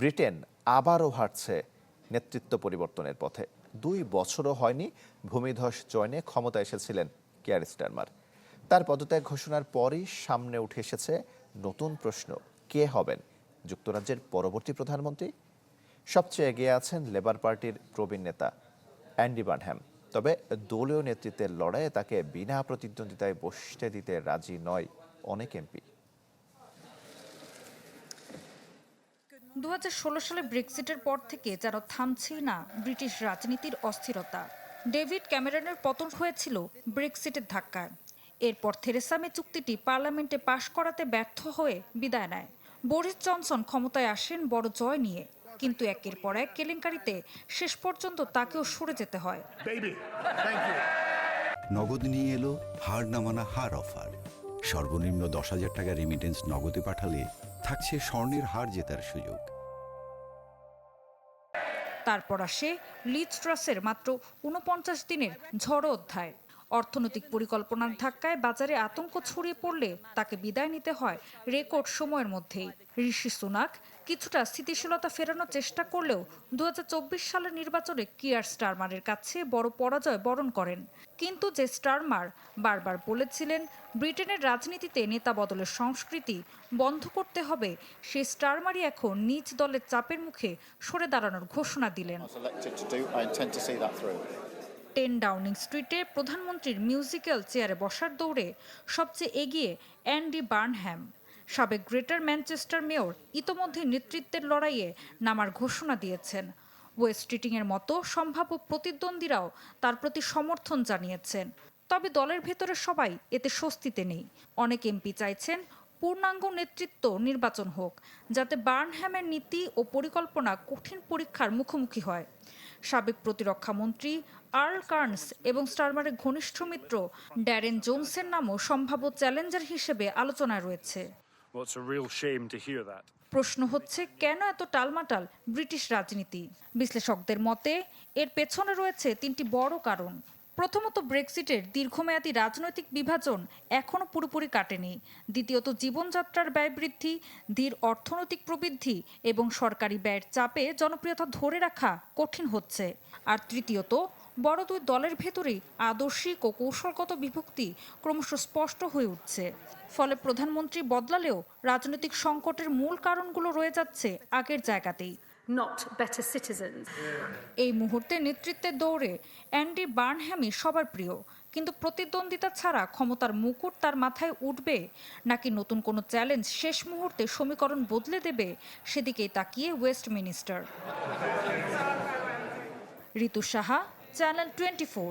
Britain আবারও হাঁটছে নেতৃত্ব পরিবর্তনের পথে। 2 বছরও হয়নি ভূমিধস জয়নে ক্ষমতা এসেছিলেন কিয়ার স্টারমার। তার পদত্যাগ ঘোষণার পরই সামনে উঠে এসেছে নতুন প্রশ্ন, কে হবেন যুক্তরাজ্যের পরবর্তী প্রধানমন্ত্রী? সবচেয়ে এগিয়ে আছেন লেবার পার্টির প্রবীণ নেতা অ্যান্ডি বার্নহ্যাম। তবে দলীয় নেতৃত্বের লড়াইয়ে তাকে বিনা প্রতিদ্বন্দ্বিতায় বসতে দিতে রাজি নয় অনেক এমপি। 2016 সালে ব্রেক্সিটের পর থেকে যেন থামছেই না ব্রিটিশ রাজনীতির অস্থিরতা। ডেভিড ক্যামেরনের পতন হয়েছিল ব্রেক্সিটের ধাক্কায়। এরপর থেরেসা মে চুক্তিটি পার্লামেন্টে পাশ করাতে ব্যর্থ হয়ে বিদায় নেয়। বরিস জনসন ক্ষমতায় আসেন বড় জয় নিয়ে, কিন্তু একের পর এক কেলেঙ্কারিতে শেষ পর্যন্ত তাকেও সরে যেতে হয়। নগদ নিয়ে এলো হার না মানা হার অফার। সর্বনিম্ন 10,000 টাকা রেমিটেন্স নগদে পাঠালে থাকছে স্বর্ণের হার জেতার সুযোগ। তারপর আসে লিজ ট্রাসের মাত্র 49 দিনের ঝড়ো অধ্যায়। অর্থনৈতিক পরিকল্পনার ধাক্কায় বাজারে আতঙ্ক ছড়িয়ে পড়লে তাকে বিদায় নিতে হয় রেকর্ড সময়ের মধ্যেই। ঋষি সুনাক কিছুটা স্থিতিশীলতা ফেরানোর চেষ্টা করলেও 2024 সালের নির্বাচনে কিয়ার স্টারমারের কাছে বড় পরাজয় বরণ করেন। কিন্তু যে স্টারমার বারবার বলেছিলেন ব্রিটেনের রাজনীতিতে নেতা বদলের সংস্কৃতি বন্ধ করতে হবে, সেই স্টারমারই এখন নিজ দলের চাপের মুখে সরে দাঁড়ানোর ঘোষণা দিলেন। 10 ডাউনিং স্ট্রিটে প্রধানমন্ত্রীর মিউজিক্যাল চেয়ারে বসার দৌড়ে সবচেয়ে এগিয়ে অ্যান্ডি বার্নহ্যাম। সাবেক গ্রেটার ম্যানচেস্টার মেয়র ইতোমধ্যে নেতৃত্বের লড়াইয়ে নামার ঘোষণা দিয়েছেন। ওয়েস্ট স্ট্রিটিংয়ের মতো সম্ভাব্য প্রতিদ্বন্দ্বীরাও তার প্রতি সমর্থন জানিয়েছেন। তবে দলের ভেতরে সবাই এতে স্বস্তিতে নেই। অনেক এমপি চাইছেন পূর্ণাঙ্গ নেতৃত্ব নির্বাচন হোক, যাতে বার্নহ্যামের নীতি ও পরিকল্পনা কঠিন পরীক্ষার মুখোমুখি হয়। সাবেক প্রতিরক্ষা মন্ত্রী আর্ল কার্নস এবং স্টারমারের ঘনিষ্ঠ মিত্র ড্যারেন জোনসের নামও সম্ভাব্য চ্যালেঞ্জার হিসেবে আলোচনায় রয়েছে। প্রশ্ন হচ্ছে, কেন এত টালমাটাল ব্রিটিশ রাজনীতি? বিশ্লেষকদের মতে এর পেছনে রয়েছে 3টি বড় কারণ। প্রথমত, ব্রেক্সিটের দীর্ঘমেয়াদী রাজনৈতিক বিভাজন এখনও পুরোপুরি কাটেনি। দ্বিতীয়ত, জীবনযাত্রার ব্যয় বৃদ্ধি, ধীর অর্থনৈতিক প্রবৃদ্ধি এবং সরকারি ব্যয়ের চাপে জনপ্রিয়তা ধরে রাখা কঠিন হচ্ছে। আর তৃতীয়ত, বড় 2 দলের ভেতরেই আদর্শিক ও কৌশলগত বিভক্তি ক্রমশ স্পষ্ট হয়ে উঠছে। ফলে প্রধানমন্ত্রী বদলালেও রাজনৈতিক সংকটের মূল কারণগুলো রয়ে যাচ্ছে আগের জায়গাতেই। এই মুহূর্তে নেতৃত্বের দৌড়ে অ্যান্ডি বার্নহ্যামই সবার প্রিয়, কিন্তু প্রতিদ্বন্দ্বিতা ছাড়া ক্ষমতার মুকুট তার মাথায় উঠবে নাকি নতুন কোনো চ্যালেঞ্জ শেষ মুহূর্তে সমীকরণ বদলে দেবে, সেদিকেই তাকিয়ে ওয়েস্টমিনিস্টার। ঋতু সাহা, চ্যানেল 24।